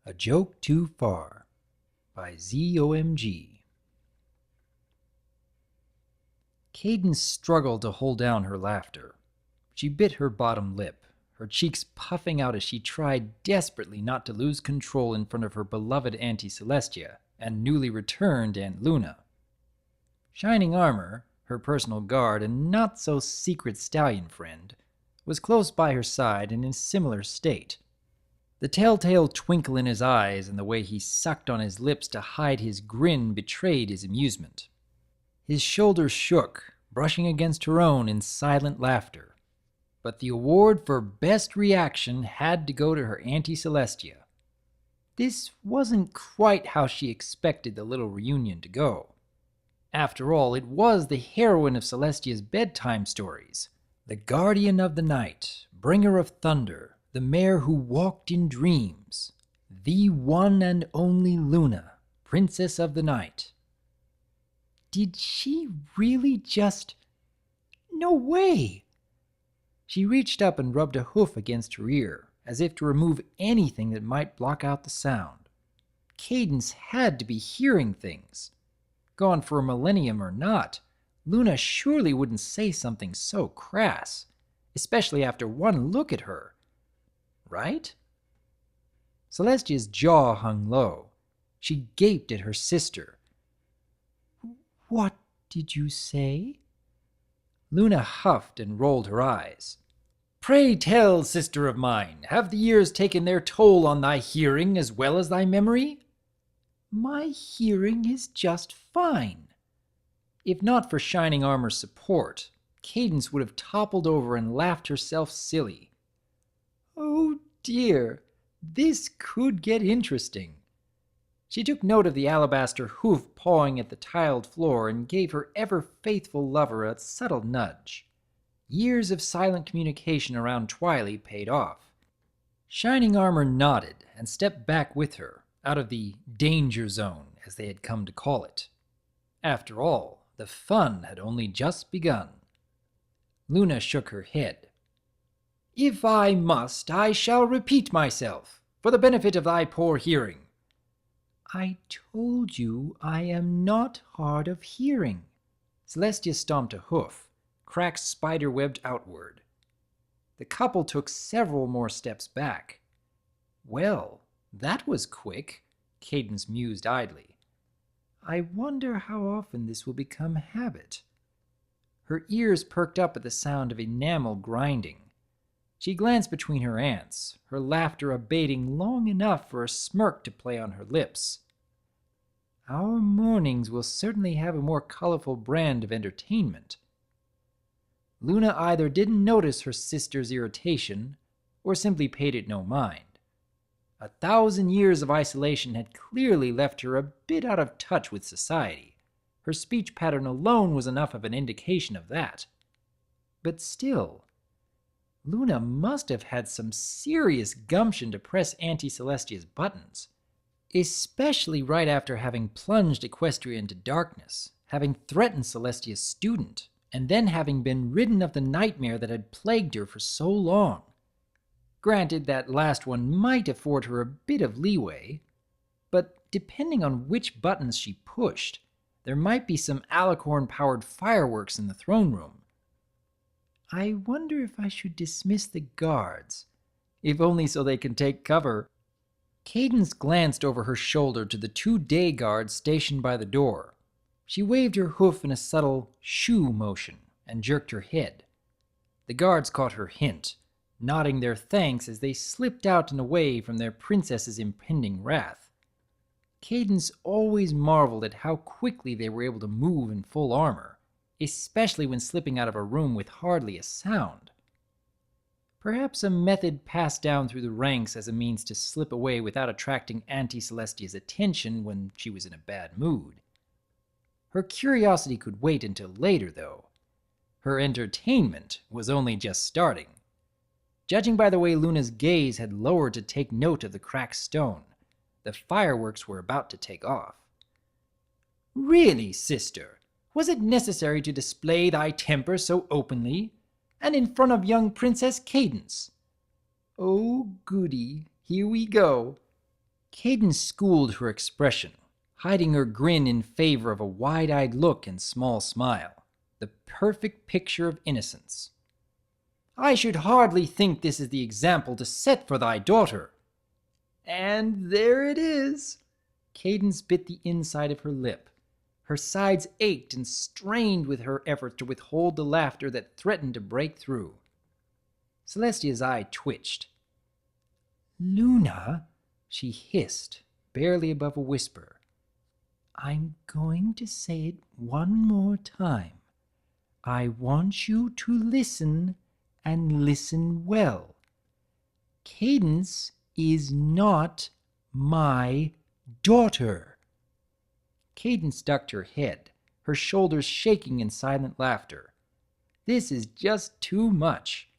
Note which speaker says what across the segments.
Speaker 1: A Joke Too Far by ZOMG. Cadence struggled to hold down her laughter. She bit her bottom lip, her cheeks puffing out as she tried desperately not to lose control in front of her beloved Auntie Celestia and newly returned Aunt Luna. Shining Armor, her personal guard and not-so-secret stallion friend, was close by her side and in a similar state. The telltale twinkle in his eyes and the way he sucked on his lips to hide his grin betrayed his amusement. His shoulders shook, brushing against her own in silent laughter. But the award for best reaction had to go to her Auntie Celestia. This wasn't quite how she expected the little reunion to go. After all, it was the heroine of Celestia's bedtime stories, the guardian of the night, bringer of thunder, the mare who walked in dreams, the one and only Luna, princess of the night. Did she really just... No way! She reached up and rubbed a hoof against her ear, as if to remove anything that might block out the sound. Cadence had to be hearing things. Gone for a millennium or not, Luna surely wouldn't say something so crass, especially after one look at her. Right? Celestia's jaw hung low. She gaped at her sister. What did you say? Luna huffed and rolled her eyes. Pray tell, sister of mine, have the years taken their toll on thy hearing as well as thy memory? My hearing is just fine. If not for Shining Armor's support, Cadence would have toppled over and laughed herself silly. Oh dear, this could get interesting. She took note of the alabaster hoof pawing at the tiled floor and gave her ever-faithful lover a subtle nudge. Years of silent communication around Twily paid off. Shining Armor nodded and stepped back with her, out of the danger zone, as they had come to call it. After all, the fun had only just begun. Luna shook her head. If I must, I shall repeat myself, for the benefit of thy poor hearing. I told you I am not hard of hearing. Celestia stomped a hoof, cracks spider-webbed outward. The couple took several more steps back. Well, that was quick, Cadence mused idly. I wonder how often this will become habit. Her ears perked up at the sound of enamel grinding. She glanced between her aunts, her laughter abating long enough for a smirk to play on her lips. Our mornings will certainly have a more colorful brand of entertainment. Luna either didn't notice her sister's irritation, or simply paid it no mind. 1,000 years of isolation had clearly left her a bit out of touch with society. Her speech pattern alone was enough of an indication of that. But still, Luna must have had some serious gumption to press Auntie Celestia's buttons, especially right after having plunged Equestria into darkness, having threatened Celestia's student, and then having been ridden of the nightmare that had plagued her for so long. Granted, that last one might afford her a bit of leeway, but depending on which buttons she pushed, there might be some alicorn-powered fireworks in the throne room. I wonder if I should dismiss the guards, if only so they can take cover. Cadence glanced over her shoulder to the 2 day guards stationed by the door. She waved her hoof in a subtle shoo motion and jerked her head. The guards caught her hint, nodding their thanks as they slipped out and away from their princess's impending wrath. Cadence always marveled at how quickly they were able to move in full armor, especially when slipping out of a room with hardly a sound. Perhaps a method passed down through the ranks as a means to slip away without attracting Auntie Celestia's attention when she was in a bad mood. Her curiosity could wait until later, though. Her entertainment was only just starting. Judging by the way Luna's gaze had lowered to take note of the cracked stone, the fireworks were about to take off. Really, sister? Was it necessary to display thy temper so openly, and in front of young Princess Cadence? Oh, goody, here we go. Cadence schooled her expression, hiding her grin in favor of a wide-eyed look and small smile, the perfect picture of innocence. "I should hardly think this is the example to set for thy daughter." And there it is. Cadence bit the inside of her lip. Her sides ached and strained with her efforts to withhold the laughter that threatened to break through. Celestia's eye twitched. "Luna," she hissed, barely above a whisper, "I'm going to say it one more time. I want you to listen, and listen well. Cadence is not my daughter." Cadence ducked her head, her shoulders shaking in silent laughter. "This is just too much."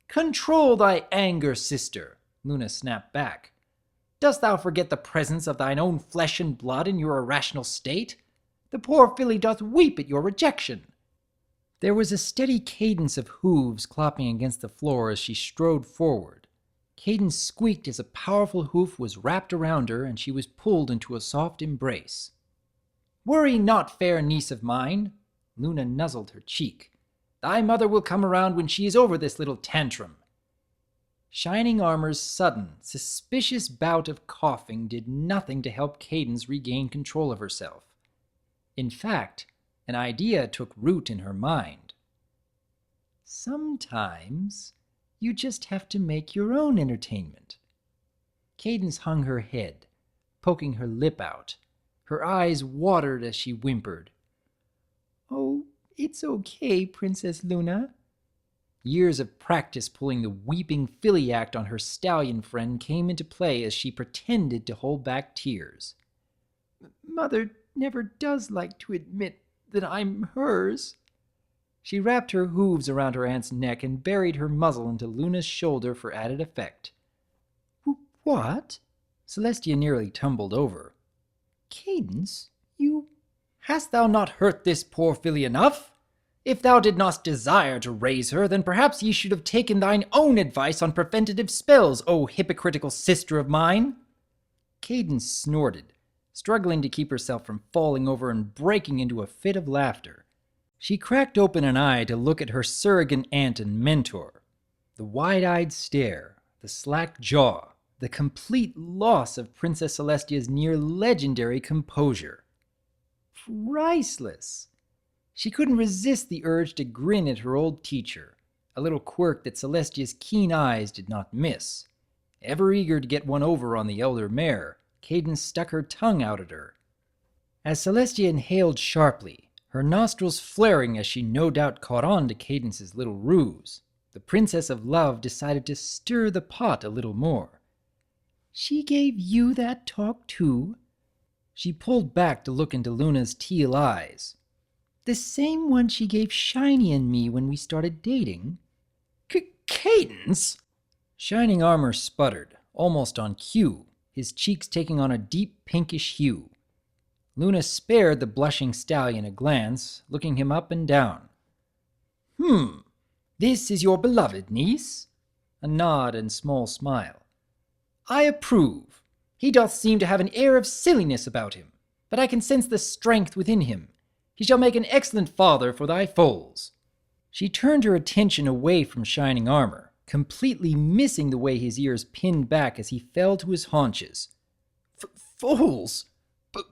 Speaker 1: "Control thy anger, sister," Luna snapped back. "Dost thou forget the presence of thine own flesh and blood in your irrational state? The poor filly doth weep at your rejection." There was a steady cadence of hooves clopping against the floor as she strode forward. Cadence squeaked as a powerful hoof was wrapped around her and she was pulled into a soft embrace. "Worry not, fair niece of mine." Luna nuzzled her cheek. "Thy mother will come around when she is over this little tantrum." Shining Armor's sudden, suspicious bout of coughing did nothing to help Cadence regain control of herself. In fact, an idea took root in her mind. "Sometimes you just have to make your own entertainment." Cadence hung her head, poking her lip out. Her eyes watered as she whimpered, "Oh, it's okay, Princess Luna." Years of practice pulling the weeping filly act on her stallion friend came into play as she pretended to hold back tears. "Mother never does like to admit that I'm hers." She wrapped her hooves around her aunt's neck and buried her muzzle into Luna's shoulder for added effect. "What?" Celestia nearly tumbled over. "Cadence, you...
Speaker 2: Hast thou not hurt this poor filly enough? If thou did not desire to raise her, then perhaps ye should have taken thine own advice on preventative spells, O hypocritical sister of mine."
Speaker 1: Cadence snorted, struggling to keep herself from falling over and breaking into a fit of laughter. She cracked open an eye to look at her surrogate aunt and mentor. The wide-eyed stare, the slack jaw, the complete loss of Princess Celestia's near-legendary composure. Priceless! She couldn't resist the urge to grin at her old teacher, a little quirk that Celestia's keen eyes did not miss. Ever eager to get one over on the elder mare, Cadence stuck her tongue out at her. As Celestia inhaled sharply, her nostrils flaring as she no doubt caught on to Cadence's little ruse, the Princess of Love decided to stir the pot a little more. "She gave you that talk too?" She pulled back to look into Luna's teal eyes. "The same one she gave Shiny and me when we started dating?"
Speaker 2: Cadence?"
Speaker 1: Shining Armor sputtered, almost on cue, his cheeks taking on a deep pinkish hue. Luna spared the blushing stallion a glance, looking him up and down.
Speaker 2: This is your beloved niece?"
Speaker 1: A nod and small smile.
Speaker 2: "I approve. He doth seem to have an air of silliness about him, but I can sense the strength within him. He shall make an excellent father for thy foals."
Speaker 1: She turned her attention away from Shining Armor, completely missing the way his ears pinned back as he fell to his haunches.
Speaker 2: "Foals? But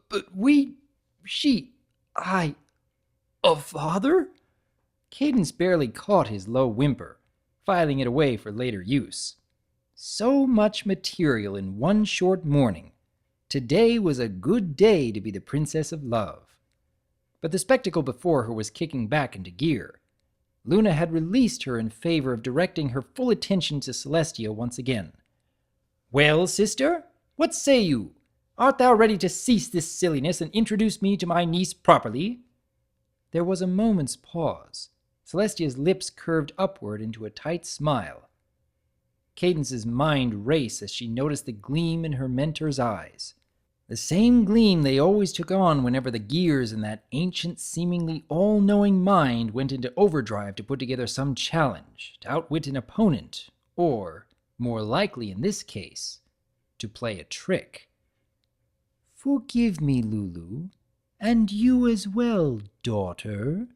Speaker 2: a father?"
Speaker 1: Cadence barely caught his low whimper, filing it away for later use. So much material in one short morning. Today was a good day to be the Princess of Love. But the spectacle before her was kicking back into gear. Luna had released her in favor of directing her full attention to Celestia once again.
Speaker 2: "Well, sister, what say you? Art thou ready to cease this silliness and introduce me to my niece properly?"
Speaker 1: There was a moment's pause. Celestia's lips curved upward into a tight smile. Cadence's mind raced as she noticed the gleam in her mentor's eyes. The same gleam they always took on whenever the gears in that ancient, seemingly all-knowing mind went into overdrive to put together some challenge, to outwit an opponent, or, more likely in this case, to play a trick.
Speaker 2: Forgive me, Lulu, and you as well, daughter.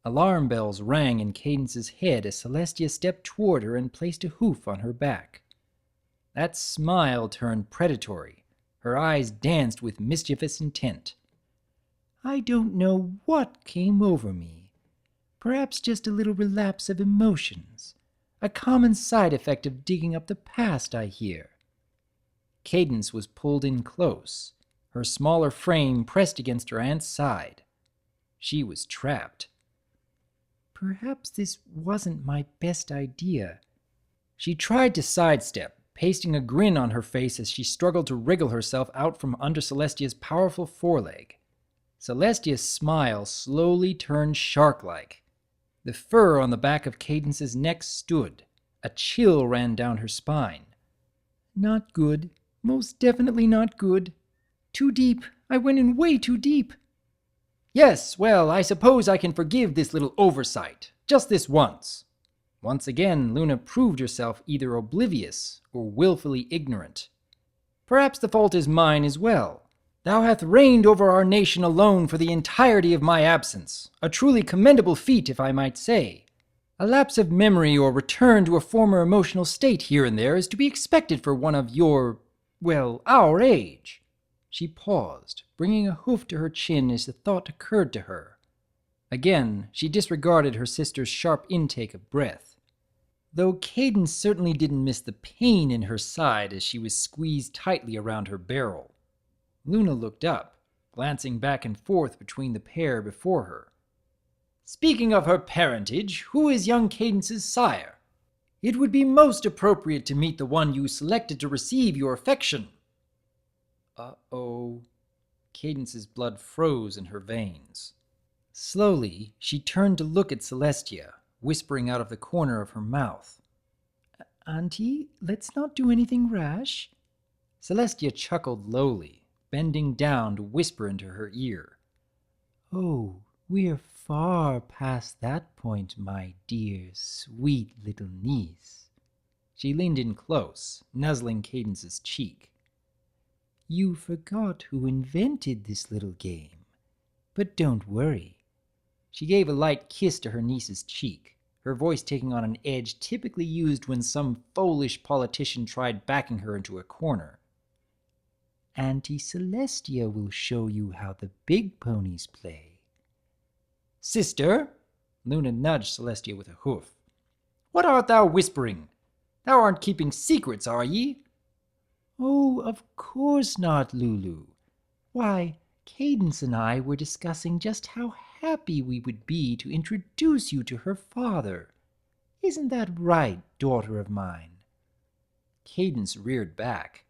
Speaker 1: Alarm bells rang in Cadence's head as Celestia stepped toward her and placed a hoof on her back. That smile turned predatory. Her eyes danced with mischievous intent.
Speaker 2: I don't know what came over me. Perhaps just a little relapse of emotions. A common side effect of digging up the past, I hear.
Speaker 1: Cadence was pulled in close, her smaller frame pressed against her aunt's side. She was trapped.
Speaker 2: Perhaps this wasn't my best idea.
Speaker 1: She tried to sidestep, pasting a grin on her face as she struggled to wriggle herself out from under Celestia's powerful foreleg. Celestia's smile slowly turned shark-like. The fur on the back of Cadence's neck stood. A chill ran down her spine.
Speaker 2: Not good. Most definitely not good. Too deep. I went in way too deep.
Speaker 1: Yes, well, I suppose I can forgive this little oversight. Just this once. Once again, Luna proved herself either oblivious or willfully ignorant. Perhaps the fault is mine as well. Thou hast reigned over our nation alone for the entirety of my absence, a truly commendable feat, if I might say. A lapse of memory or return to a former emotional state here and there is to be expected for one of our age. She paused, bringing a hoof to her chin as the thought occurred to her. Again, she disregarded her sister's sharp intake of breath. Though Cadence certainly didn't miss the pain in her side as she was squeezed tightly around her barrel. Luna looked up, glancing back and forth between the pair before her. Speaking of her parentage, who is young Cadence's sire? It would be most appropriate to meet the one you selected to receive your affection. Uh-oh. Cadence's blood froze in her veins. Slowly, she turned to look at Celestia, whispering out of the corner of her mouth.
Speaker 2: Auntie, let's not do anything rash.
Speaker 1: Celestia chuckled lowly, bending down to whisper into her ear.
Speaker 2: Oh, we're far past that point, my dear, sweet little niece.
Speaker 1: She leaned in close, nuzzling Cadence's cheek.
Speaker 2: You forgot who invented this little game. But don't worry.
Speaker 1: She gave a light kiss to her niece's cheek, her voice taking on an edge typically used when some foolish politician tried backing her into a corner.
Speaker 2: Auntie Celestia will show you how the big ponies play.
Speaker 1: Sister, Luna nudged Celestia with a hoof. What art thou whispering? Thou aren't keeping secrets, are ye?
Speaker 2: Oh, of course not, Lulu. Why, Cadence and I were discussing just how happy we would be to introduce you to her father. Isn't that right, daughter of mine?
Speaker 1: Cadence reared back,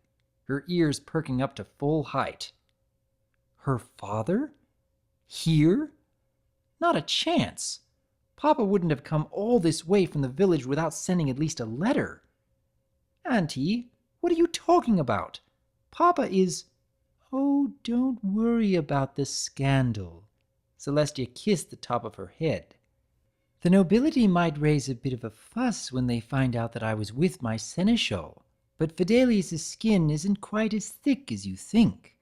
Speaker 1: her ears perking up to full height. Her father? Here? Not a chance. Papa wouldn't have come all this way from the village without sending at least a letter. Auntie, what are you talking about? Papa is...
Speaker 2: Oh, don't worry about the scandal.
Speaker 1: Celestia kissed the top of her head.
Speaker 2: The nobility might raise a bit of a fuss when they find out that I was with my seneschal, but Fidelius's skin isn't quite as thick as you think.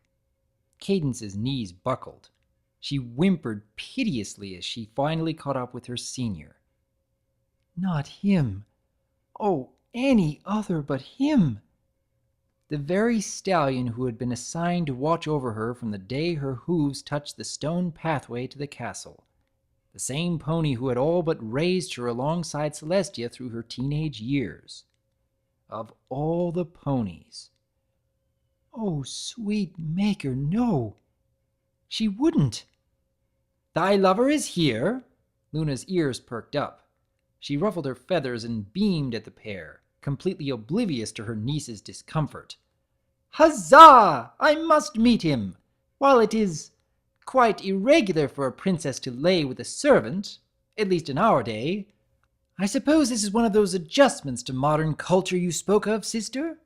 Speaker 1: Cadence's knees buckled. She whimpered piteously as she finally caught up with her senior.
Speaker 2: Not him. Oh, any other but him.
Speaker 1: The very stallion who had been assigned to watch over her from the day her hooves touched the stone pathway to the castle. The same pony who had all but raised her alongside Celestia through her teenage years. Of all the ponies.
Speaker 2: Oh, sweet Maker, no. She wouldn't.
Speaker 1: Thy lover is here? Luna's ears perked up. She ruffled her feathers and beamed at the pair, completely oblivious to her niece's discomfort. Huzzah! I must meet him! While it is quite irregular for a princess to lay with a servant, at least in our day, I suppose this is one of those adjustments to modern culture you spoke of, sister?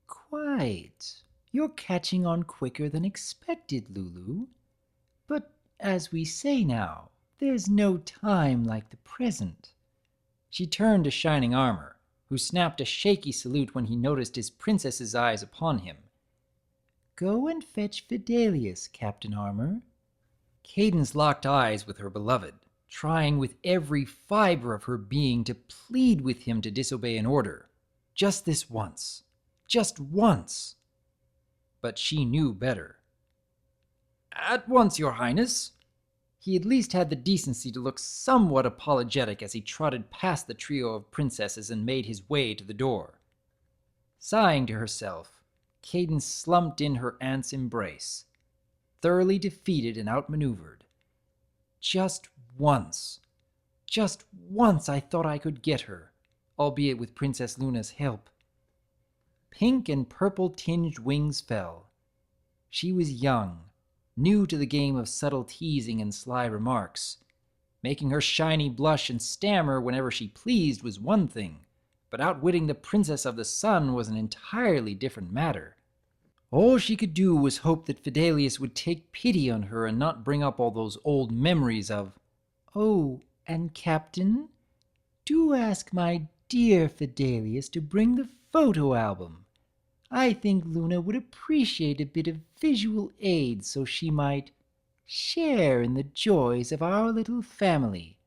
Speaker 2: Quite. You're catching on quicker than expected, Lulu. But as we say now, there's no time like the present.
Speaker 1: She turned to Shining Armor. who snapped a shaky salute when he noticed his princess's eyes upon him.
Speaker 2: Go and fetch Fidelius, Captain Armor.
Speaker 1: Cadence locked eyes with her beloved, trying with every fiber of her being to plead with him to disobey an order. Just this once. Just once. But she knew better. At once, Your Highness. He at least had the decency to look somewhat apologetic as he trotted past the trio of princesses and made his way to the door. Sighing to herself, Cadence slumped in her aunt's embrace, thoroughly defeated and outmaneuvered. Just once I thought I could get her, albeit with Princess Luna's help. Pink and purple-tinged wings fell. She was young, new to the game of subtle teasing and sly remarks. Making her shiny blush and stammer whenever she pleased was one thing, but outwitting the Princess of the Sun was an entirely different matter. All she could do was hope that Fidelius would take pity on her and not bring up all those old memories of,
Speaker 2: Oh, and Captain, do ask my dear Fidelius to bring the photo album. I think Luna would appreciate a bit of visual aid so she might share in the joys of our little family.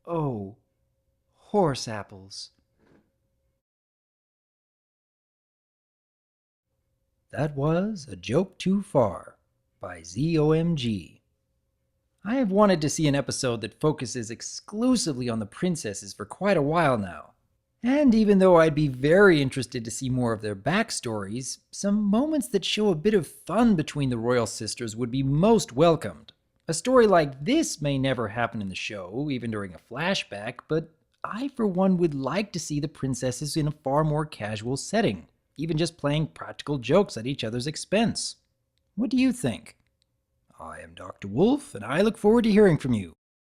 Speaker 1: oh, horse apples. That was A Joke Too Far by ZOMG. I have wanted to see an episode that focuses exclusively on the princesses for quite a while now. And even though I'd be very interested to see more of their backstories, some moments that show a bit of fun between the royal sisters would be most welcomed. A story like this may never happen in the show, even during a flashback, but I for one would like to see the princesses in a far more casual setting, even just playing practical jokes at each other's expense. What do you think? I am Dr. Wolf, and I look forward to hearing from you.